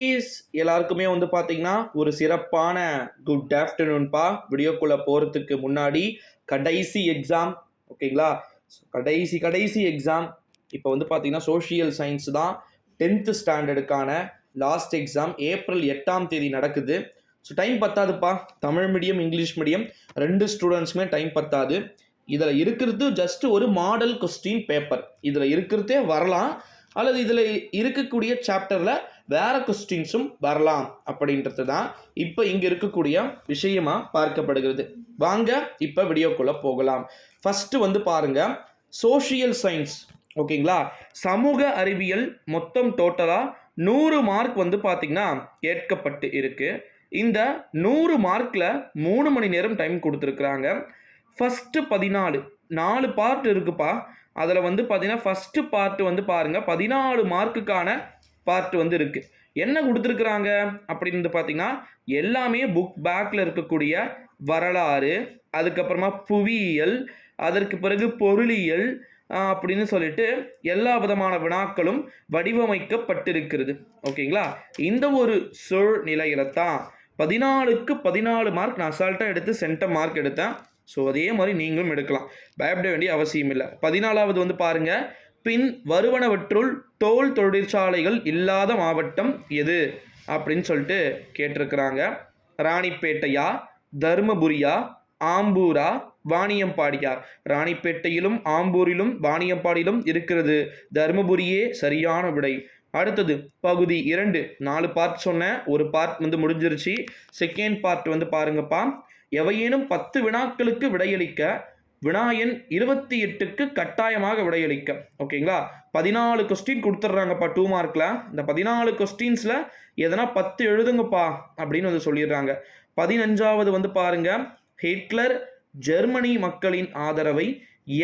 எல்லாருக்குமே வந்து பார்த்தீங்கன்னா, ஒரு சிறப்பான குட் ஆஃப்டர்நூன்பா. வீடியோக்குள்ள போறதுக்கு முன்னாடி கடைசி எக்ஸாம் ஓகேங்களா? கடைசி எக்ஸாம். இப்போ வந்து பார்த்தீங்கன்னா, சோஷியல் சயின்ஸ் தான் 10th ஸ்டாண்டர்டுக்கான லாஸ்ட் எக்ஸாம் ஏப்ரல் 8ஆம் தேதி நடக்குது. ஸோ டைம் பத்தாதுப்பா. தமிழ் மீடியம், இங்கிலீஷ் மீடியம் 2 ஸ்டூடெண்ட்ஸ்க்குமே டைம் பத்தாது. இதில் இருக்கிறது ஜஸ்ட் ஒரு மாடல் கொஸ்டின் பேப்பர். இதில் இருக்கிறதே வரலாம், அல்லது இதில் இருக்கக்கூடிய சாப்டரில் வேற கொஸ்டின்ஸும் வரலாம் அப்படின்றது தான் இப்போ இங்கே இருக்கக்கூடிய விஷயமா பார்க்கப்படுகிறது. வாங்க இப்போ வீடியோக்குள்ளே போகலாம். ஃபஸ்ட்டு வந்து பாருங்க, சோஷியல் சயின்ஸ் ஓகேங்களா? சமூக அறிவியல் மொத்தம் டோட்டலாக 100 மார்க் வந்து பார்த்தீங்கன்னா கேட்கப்பட்டு இருக்கு. இந்த 100 மார்க்கில் 3 மணி நேரம் டைம் கொடுத்துருக்குறாங்க. ஃபஸ்ட்டு 4 பார்ட் இருக்குப்பா. அதில் வந்து பார்த்தீங்கன்னா ஃபஸ்ட்டு பார்ட் வந்து பாருங்கள் 14 மார்க்குக்கான பார்ட் வந்து இருக்குது. என்ன கொடுத்துருக்குறாங்க அப்படின்னு பார்த்தீங்கன்னா, எல்லாமே புக் பேக்கில் இருக்கக்கூடிய வரலாறு, அதுக்கப்புறமா புவியியல், அதற்கு பிறகு பொருளியல் அப்படின்னு சொல்லிட்டு எல்லா விதமான வினாக்களும் வடிவமைக்கப்பட்டிருக்கிறது. ஓகேங்களா? இந்த ஒரு சூழ்நிலையில தான் 14க்கு 14 மார்க் நான் அசால்ட்டாக எடுத்து சென்டம் மார்க் எடுத்தேன். ஸோ அதே மாதிரி நீங்களும் எடுக்கலாம், பயப்பட வேண்டிய அவசியம் இல்லை. 14வது வந்து பாருங்க, பின் வருவனவற்றுள் தோல் தொழிற்சாலைகள் இல்லாத மாவட்டம் எது அப்படின்னு சொல்லிட்டு கேட்டிருக்கிறாங்க. ராணிப்பேட்டையா, தருமபுரியா, ஆம்பூரா, வாணியம்பாடியா? ராணிப்பேட்டையிலும் ஆம்பூரிலும் வாணியம்பாடியிலும் இருக்கிறது. தருமபுரியே சரியான விடை. அடுத்தது பகுதி 2. 4 பார்ட் சொன்னேன், ஒரு பார்ட் வந்து முடிஞ்சிருச்சு. செகண்ட் பார்ட் வந்து பாருங்கப்பா. எவையேனும் 10 வினாக்களுக்கு விடையளிக்க வினா எண் 28க்கு கட்டாயமாக விடையளிக்க. ஓகேங்களா? 14 கொஸ்டின் கொடுத்துட்றாங்கப்பா 2 மார்க்கில். இந்த 14 கொஸ்டின்ஸில் எதனா 10 எழுதுங்கப்பா அப்படின்னு வந்து சொல்லிடுறாங்க. 15வது வந்து பாருங்க, ஹிட்லர் ஜெர்மனி மக்களின் ஆதரவை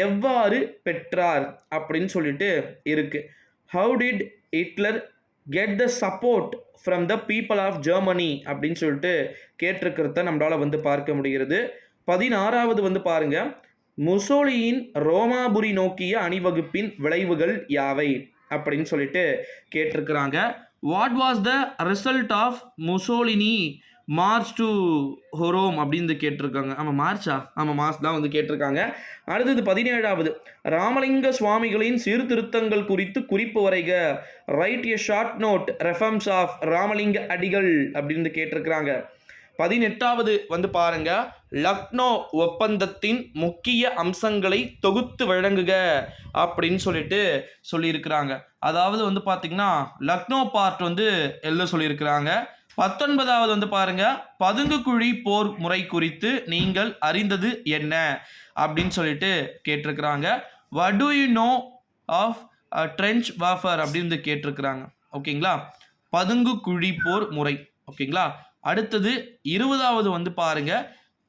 எவ்வாறு பெற்றார் அப்படின்னு சொல்லிட்டு இருக்கு. How did Hitler get the support from the people of Germany அப்படின்னு சொல்லிட்டு கேட்டிருக்கிறத நம்மளால் வந்து பார்க்க முடிகிறது. 16வது வந்து பாருங்க, முசோலியின் ரோமாபுரி நோக்கிய அணிவகுப்பின் விளைவுகள் யாவை அப்படின்னு சொல்லிட்டு கேட்டிருக்கிறாங்க. What was the result of Mussolini march to Rome அப்படின்னு கேட்டிருக்காங்க. ஆமாம், மார்ச்சா? ஆமாம், மார்ச் தான் வந்து கேட்டிருக்காங்க. அடுத்தது 17வது, ராமலிங்க சுவாமிகளின் சீர்திருத்தங்கள் குறித்து குறிப்பு வரைக. Write a short note reforms of Ramalinga Adigal அப்படின்னு கேட்டிருக்கிறாங்க. 18வது வந்து பாருங்க, லக்னோ ஒப்பந்தத்தின் முக்கிய அம்சங்களை தொகுத்து வழங்குக அப்படின்னு சொல்லிட்டு சொல்லியிருக்கிறாங்க. அதாவது வந்து பார்த்தீங்கன்னா லக்னோ பார்ட் வந்து எழுத சொல்லியிருக்கிறாங்க. 19வது வந்து பாருங்க, பதுங்குகுழி போர் முறை குறித்து நீங்கள் அறிந்தது என்ன அப்படின்னு சொல்லிட்டு கேட்டிருக்கிறாங்க. What do you know of trench warfare அப்படின்னு கேட்டிருக்கிறாங்க. ஓகேங்களா? பதுங்குகுழி போர் முறை. ஓகேங்களா? அடுத்தது 20வது வந்து பாருங்க,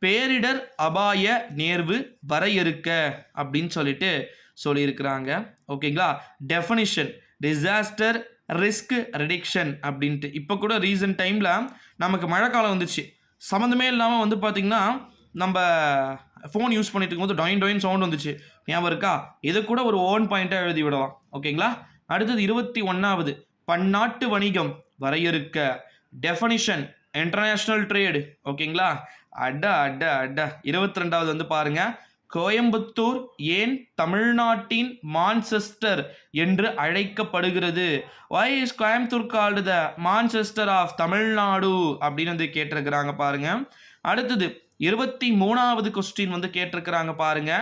பேரிடர் அபாய நேர்வு வரையறுக்க அப்படின்னு சொல்லிட்டு சொல்லியிருக்கிறாங்க. ஓகேங்களா? டெஃபனிஷன் டிசாஸ்டர் ரிஸ்க் ரிடக்ஷன் அப்படின்ட்டு. இப்போ கூட ரீசன்ட் டைமில் நமக்கு மழை காலம் வந்துச்சு, சம்மந்தமே இல்லாமல் வந்து பார்த்திங்கன்னா நம்ம ஃபோன் யூஸ் பண்ணிட்டு இருக்கும்போது டொயின் டொயின் சவுண்ட் வந்துச்சு, ஞாபகம் இருக்கா? இதை கூட ஒரு ஓன் பாயிண்ட்டாக எழுதி விடலாம். ஓகேங்களா? அடுத்தது 21வது, பன்னாட்டு வணிகம் வரையறுக்க. Definition international trade. ஓகேங்களா? அட்டா அட்டா அட்டா. 22வது வந்து பாருங்க, கோயம்புத்தூர் ஏன் தமிழ்நாட்டின் மான்செஸ்டர் என்று அழைக்கப்படுகிறது? Why is Coimbatore called the Manchester of Tamil Nadu அப்படின்னு வந்து கேட்டிருக்கிறாங்க பாருங்க. அடுத்தது 23வது கொஸ்டின் வந்து கேட்டிருக்கிறாங்க பாருங்க,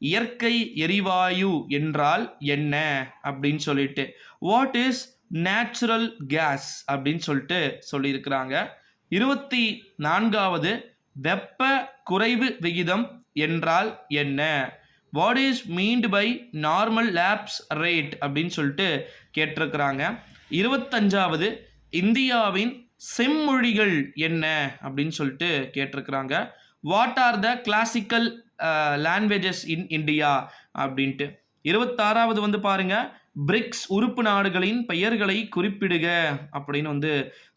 இயற்கை எரிவாயு என்றால் என்ன அப்படின்னு சொல்லிட்டு. வாட் இஸ் நேச்சுரல் கேஸ் அப்படின்னு சொல்லிட்டு சொல்லியிருக்கிறாங்க. 24வது, வெப்ப குறைவு விகிதம் என்றால் என்ன? What is meant by normal lapse rate அப்படின்னு சொல்லிட்டு கேட்டிருக்கிறாங்க. 25வது, இந்தியாவின் செம்மொழிகள் என்ன அப்படின்னு சொல்லிட்டு கேட்டிருக்கிறாங்க. What are the classical languages in India அப்படின்ட்டு. 26வது வந்து பாருங்க, பிரிக்ஸ் உறுப்பு நாடுகளின் பெயர்களை குறிப்பிடுக அப்படின்னு வந்து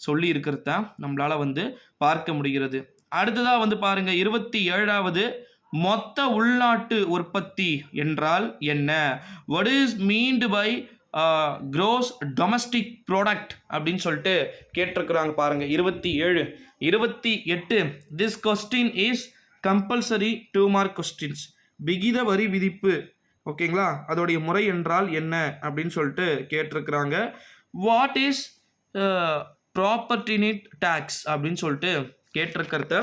சொல்லி இருக்கிறத நம்மளால வந்து பார்க்க முடிகிறது. அடுத்ததாக வந்து பாருங்க, 27வது, மொத்த உள்நாட்டு உற்பத்தி என்றால் என்ன? What is meant by gross domestic product அப்படின்னு சொல்லிட்டு கேட்டிருக்கிறாங்க பாருங்க. 28 this question is compulsory 2 mark questions. விகித வரி விதிப்பு ஓகேங்களா, அதோடைய முறை என்றால் என்ன அப்படின்னு சொல்லிட்டு கேட்டிருக்கிறாங்க. வாட் இஸ் ப்ராப்பர்ட்டினிட் டேக்ஸ் அப்படின்னு சொல்லிட்டு கேட்டிருக்கிறத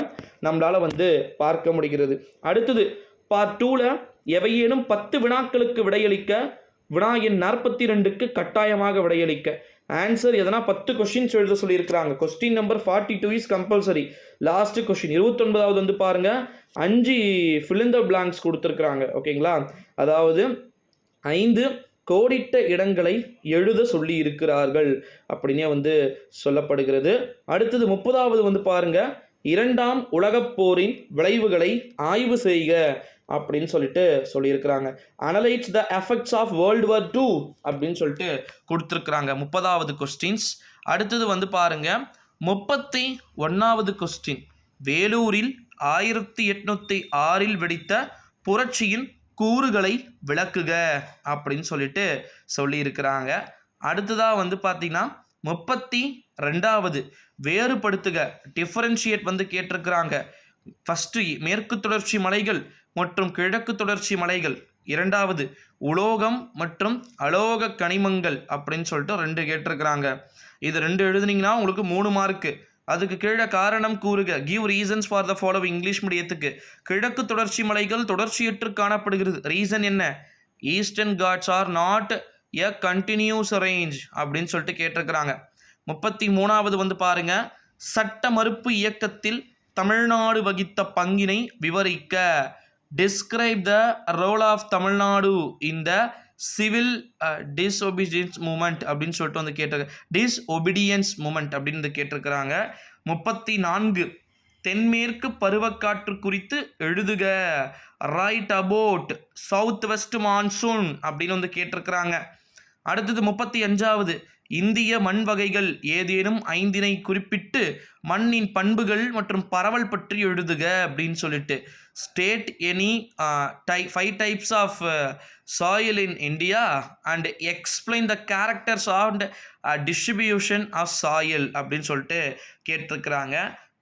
நம்மளால் வந்து பார்க்க முடிகிறது. அடுத்தது பார்ட் 2ல் எவையேனும் 10 வினாக்களுக்கு விடையளிக்க, வினா எண் 42க்கு கட்டாயமாக விடையளிக்க. ஆன்சர் எதனா 10 கொஸ்டின்ஸ் எழுத சொல்லியிருக்கிறாங்க. Question number 42 is compulsory. Last question 29வது வந்து பாருங்க, 5 fill in the blanks கொடுத்துருக்குறாங்க ஓகேங்களா. அதாவது 5 கோடிட்ட இடங்களை எழுத சொல்லி இருக்கிறார்கள் அப்படின்னே வந்து சொல்லப்படுகிறது. அடுத்தது 30வது வந்து பாருங்க, 2ஆம் உலகப் போரின் விளைவுகளை ஆய்வு செய்க அப்படின்னு சொல்லிட்டு சொல்லியிருக்கிறாங்க. Analyse the effects of world war 2 அப்படின்னு சொல்லிட்டு கொடுத்துருக்குறாங்க 30வது கொஸ்டின்ஸ். அடுத்தது வந்து பாருங்க 31வது கொஸ்டின், வேலூரில் 1806 வெடித்த புரட்சியின் கூறுகளை விளக்குக அப்படின்னு சொல்லிட்டு சொல்லியிருக்கிறாங்க. அடுத்ததாக வந்து பார்த்தீங்கன்னா 32வது வேறுபடுத்துக, டிஃபரன்ஷியேட் வந்து கேட்டிருக்கிறாங்க. ஃபஸ்ட்டு மேற்கு தொடர்ச்சி மலைகள் மற்றும் கிழக்கு தொடர்ச்சி மலைகள், 2வது உலோகம் மற்றும் அலோக கனிமங்கள் அப்படின்னு சொல்லிட்டு 2 கேட்டிருக்கிறாங்க. இது 2 எழுதுனீங்கன்னா உங்களுக்கு 3 மார்க்கு. அதுக்கு கீழே காரணம் கூறுக, give reasons for the following English மீடியத்துக்கு. கிழக்கு தொடர்ச்சி மலைகள் தொடர்ச்சியற்று காணப்படுகிறது. ரீசன் என்ன? Eastern Ghats are not a continuous range அப்படின்னு சொல்லிட்டு கேட்டிருக்கிறாங்க. 33வது வந்து பாருங்க, சட்ட மறுப்பு இயக்கத்தில் தமிழ்நாடு வகித்த பங்கினை விவரிக்க. Describe the role of Tamil Nadu in the civil disobedience movement அப்படின்னு சொல்லிட்டு வந்து கேட்டிருக்க, டிஸ்ஒபீடியன்ஸ் மூமெண்ட் அப்படின்னு வந்து கேட்டிருக்கிறாங்க. 34 தென்மேற்கு பருவக்காற்று குறித்து எழுதுக. Right about south west monsoon அப்படின்னு வந்து கேட்டிருக்கிறாங்க. அடுத்தது 35வது, இந்திய மண் வகைகள் ஏதேனும் 5 குறிப்பிட்டு மண்ணின் பண்புகள் மற்றும் பரவல் பற்றி எழுதுக அப்படின்னு சொல்லிட்டு. State any 5 types of soil in India and explain the characters of distribution of soil அப்படின்னு சொல்லிட்டு கேட்டிருக்கிறாங்க.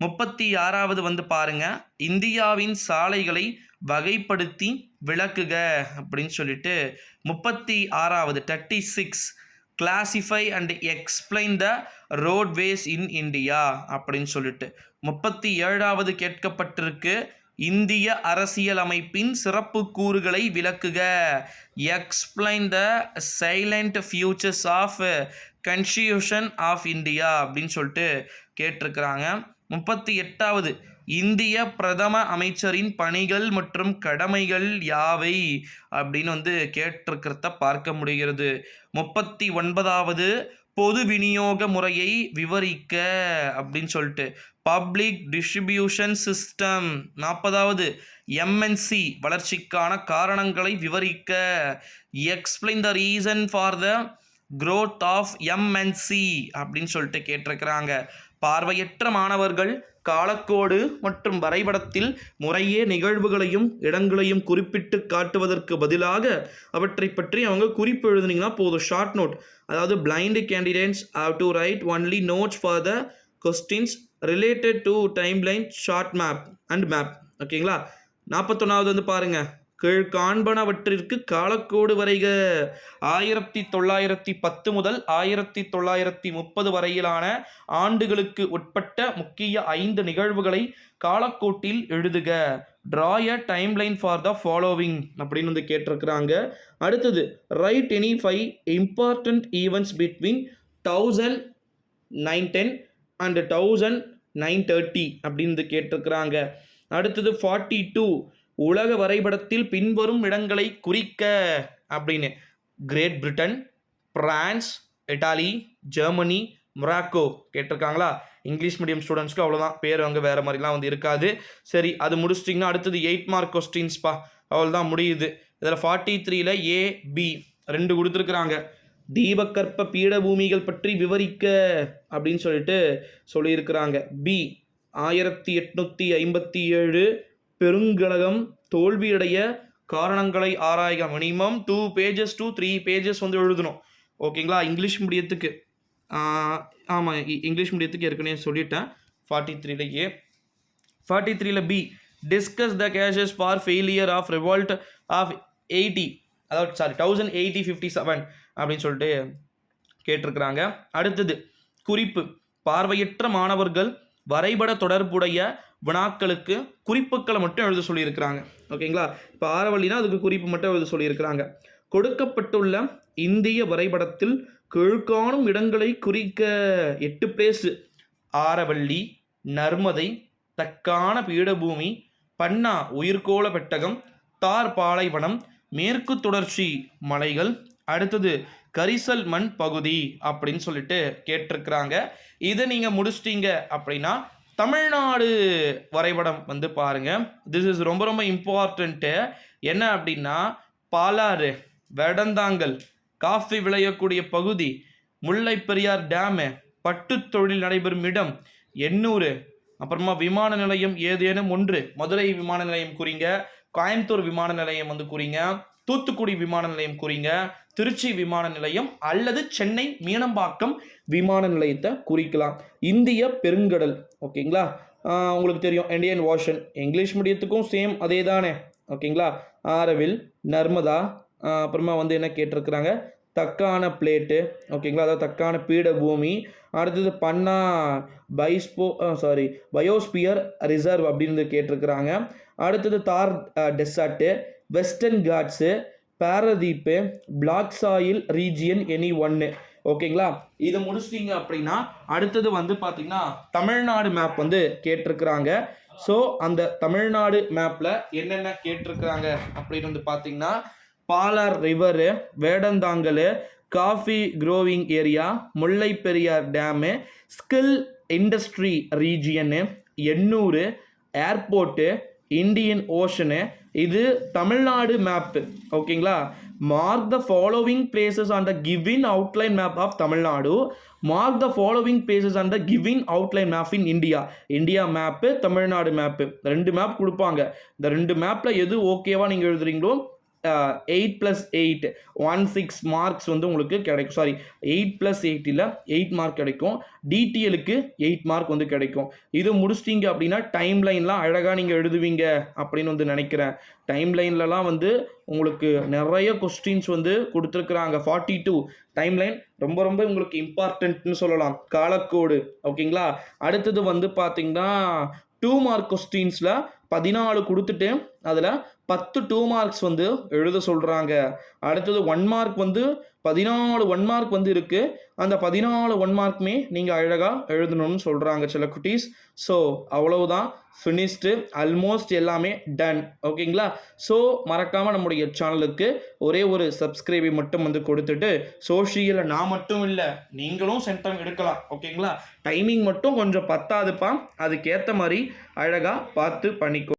36வது வந்து பாருங்க, இந்தியாவின் சாலைகளை வகைப்படுத்தி விளக்குக அப்படின்னு சொல்லிட்டு. 36வது 36 classify and explain the roadways in India அப்படின்னு சொல்லிட்டு. 37வது கேட்கப்பட்டிருக்கு, இந்திய அரசியலமைப்பின் சிறப்பு கூறுகளை விளக்குக. Explain the salient features of constitution of India அப்படின்னு சொல்லிட்டு கேட்டிருக்கிறாங்க. 38வது, இந்திய பிரதம அமைச்சரின் பணிகள் மற்றும் கடமைகள் யாவை அப்படின்னு வந்து கேட்டிருக்கிறத பார்க்க முடிகிறது. 39வது, பொது விநியோக முறையை விவரிக்க அப்படின்னு சொல்லிட்டு. Public distribution system. 40வது, எம்என்சி வளர்ச்சிக்கான காரணங்களை விவரிக்க. Explain the reason for the growth of MNC அப்படின்னு சொல்லிட்டு கேட்டிருக்கிறாங்க. பார்வையற்ற மாணவர்கள் காலக்கோடு மற்றும் வரைபடத்தில் முறையே நிகழ்வுகளையும் இடங்களையும் குறிப்பிட்டு காட்டுவதற்கு பதிலாக அவற்றை பற்றி அவங்க குறிப்பு எழுதுனீங்கன்னா போதும். ஷார்ட் நோட், அதாவது blind candidates have to right only notes for the questions related to timeline, short map and map ஓகேங்களா. 41வது வந்து பாருங்க, கீழ்காண்பனவற்றிற்கு காலக்கோடு வரைக. 1910 முதல் 1930 வரையிலான ஆண்டுகளுக்கு உட்பட்ட முக்கிய 5 நிகழ்வுகளை காலக்கோட்டில் எழுதுக. Draw a timeline for the following அப்படின்னு வந்து கேட்டிருக்கிறாங்க. அடுத்தது, right any 5 important events between 1910 and 1930 அப்படின்னு கேட்டிருக்கிறாங்க. அடுத்தது 42, உலக வரைபடத்தில் பின்வரும் இடங்களை குறிக்க அப்படின்னு. Great Britain, France, Italy, Germany, Morocco கேட்டிருக்காங்களா. இங்கிலீஷ் மீடியம் ஸ்டூடெண்ட்ஸ்க்கு அவ்வளோதான், பேர் அங்கே வேறு மாதிரிலாம் வந்து இருக்காது. சரி, அது முடிச்சிட்டிங்கன்னா அடுத்தது 8 மார்க் கொஸ்டின்ஸ்ப்பா, அவ்வளோதான் முடியுது. இதில் 43ல் A, B 2 கொடுத்துருக்குறாங்க. தீபகற்ப பீடபூமிகள் பற்றி விவரிக்க அப்படின்னு சொல்லிட்டு சொல்லியிருக்கிறாங்க. B 1857 பெருங்கழகம் தோல்வியடைய காரணங்களை ஆராய்க. மினிமம் 2 pages to 3 pages வந்து எழுதணும். ஓகேங்களா. இங்கிலீஷ் மீடியத்துக்கு ஆமாம், இங்கிலீஷ் மீடியத்துக்கு ஏற்கனவே சொல்லிட்டேன். 43ல ஏ. 43ல B, discuss the causes for failure of revolt of 1857 அப்படின்னு சொல்லிட்டு கேட்டிருக்கிறாங்க. அடுத்தது குறிப்பு, பார்வையற்ற மாணவர்கள் வரைபட தொடர்புடைய வினாக்களுக்கு குறிப்புக்களை மட்டும் எழுத சொல்லியிருக்கிறாங்க. ஓகேங்களா. இப்போ ஆரவல்லினா அதுக்கு குறிப்பு மட்டும் எழுத சொல்லியிருக்கிறாங்க. கொடுக்கப்பட்டுள்ள இந்திய வரைபடத்தில் கீழ்காணும் இடங்களை குறிக்க 8 பிளேஸு: ஆரவல்லி, நர்மதை, தக்கான பீடபூமி, பன்னா உயிர்கோள பெட்டகம், தார் பாலைவனம், மேற்கு தொடர்ச்சி மலைகள், அடுத்தது கரிசல் மண் பகுதி அப்படின்னு சொல்லிட்டு கேட்டிருக்கிறாங்க. இதை நீங்கள் முடிச்சிட்டீங்க அப்படின்னா தமிழ்நாடு வரைபடம் வந்து பாருங்க. திஸ் இஸ் ரொம்ப ரொம்ப இம்பார்ட்டண்ட்டு. என்ன அப்படின்னா பாலாறு, வேடந்தாங்கல், காஃபி விளையக்கூடிய பகுதி, முல்லை பெரியார் டேமு, பட்டு தொழில் நடைபெறும் இடம், எண்ணூர், அப்புறமா விமான நிலையம் ஏதேனும் ஒன்று. மதுரை விமான நிலையம் குறிங்க, கோயம்புத்தூர் விமான நிலையம் வந்து குறிங்க, தூத்துக்குடி விமான நிலையம் குறிங்க, திருச்சி விமான நிலையம் அல்லது சென்னை மீனம்பாக்கம் விமான நிலையத்தை குறிக்கலாம். இந்திய பெருங்கடல், ஓகேங்களா. உங்களுக்கு தெரியும் இந்தியன் ஓஷன். இங்கிலீஷ் மீடியத்துக்கும் சேம் அதே தானே, ஓகேங்களா. ஆரவில், நர்மதா, அப்புறமா வந்து என்ன கேட்டிருக்கிறாங்க, தக்கான பிளேட்டு, ஓகேங்களா, அதாவது தக்கான பீடபூமி. அடுத்தது பன்னா பயோஸ்பியர் ரிசர்வ் அப்படின்னு கேட்டிருக்கிறாங்க. அடுத்தது Thar desert, western Ghats, Paradip, black soil region any ஒன்று. ஓகேங்களா. இதை முடிச்சிட்டிங்க அப்படின்னா அடுத்தது வந்து பார்த்திங்கன்னா தமிழ்நாடு மேப் வந்து கேட்டிருக்கிறாங்க. ஸோ அந்த தமிழ்நாடு மேப்பில் என்னென்ன கேட்டிருக்கிறாங்க அப்படின்னு வந்து பார்த்திங்கன்னா Palar river, Vedanthangal, coffee growing area, Mullai Periyar dam, skill industry region, Ennore, airport, Indian ocean. இது தமிழ்நாடு மேப்பு. ஓகேங்களா. Mark the following places on the given outline map of Tamil Nadu. Mark the following places on the given outline map in India. India map, Tamil Nadu map, 2 map கொடுப்பாங்க. இந்த 2 மேப்பில் எது ஓகேவா நீங்கள் எழுதுறீங்களோ 8+8 16 marks வந்து உங்களுக்கு கிடைக்கும். 8+8 இல்லை 8 மார்க் கிடைக்கும். டிடிஎலுக்கு 8 மார்க் வந்து கிடைக்கும். இது முடிச்சிட்டிங்க அப்படின்னா டைம் லைன்லாம் அழகாக நீங்கள் எழுதுவீங்க அப்படின்னு வந்து நினைக்கிறேன். டைம் லைன்லலாம் வந்து உங்களுக்கு நிறைய கொஸ்டின்ஸ் வந்து கொடுத்துருக்குறாங்க. 42 டைம் லைன் ரொம்ப ரொம்ப உங்களுக்கு இம்பார்ட்டன்ட்னு சொல்லலாம். காலக்கோடு, ஓகேங்களா. அடுத்தது வந்து பார்த்திங்கன்னா 2 மார்க் கொஸ்டின்ஸில் 14 கொடுத்துட்டு அதில் 10 2 மார்க்ஸ் வந்து எழுத சொல்கிறாங்க. அடுத்தது 1 மார்க் வந்து 14 1 மார்க் வந்து இருக்குது. அந்த 14 1 மார்க்குமே நீங்கள் அழகாக எழுதணும்னு சொல்கிறாங்க சில குட்டீஸ். ஸோ அவ்வளவுதான், ஃபினிஷ்டு, ஆல்மோஸ்ட் எல்லாமே டன். ஓகேங்களா. ஸோ மறக்காமல் நம்முடைய சேனலுக்கு ஒரே ஒரு சப்ஸ்கிரைபை மட்டும் வந்து கொடுத்துட்டு, சோஷியலில் நான் மட்டும் இல்லை நீங்களும் சென்டம் எடுக்கலாம். ஓகேங்களா. டைமிங் மட்டும் கொஞ்சம் பத்தாதுப்பா, அதுக்கேற்ற மாதிரி அழகாக பார்த்து பண்ணிக்கோ.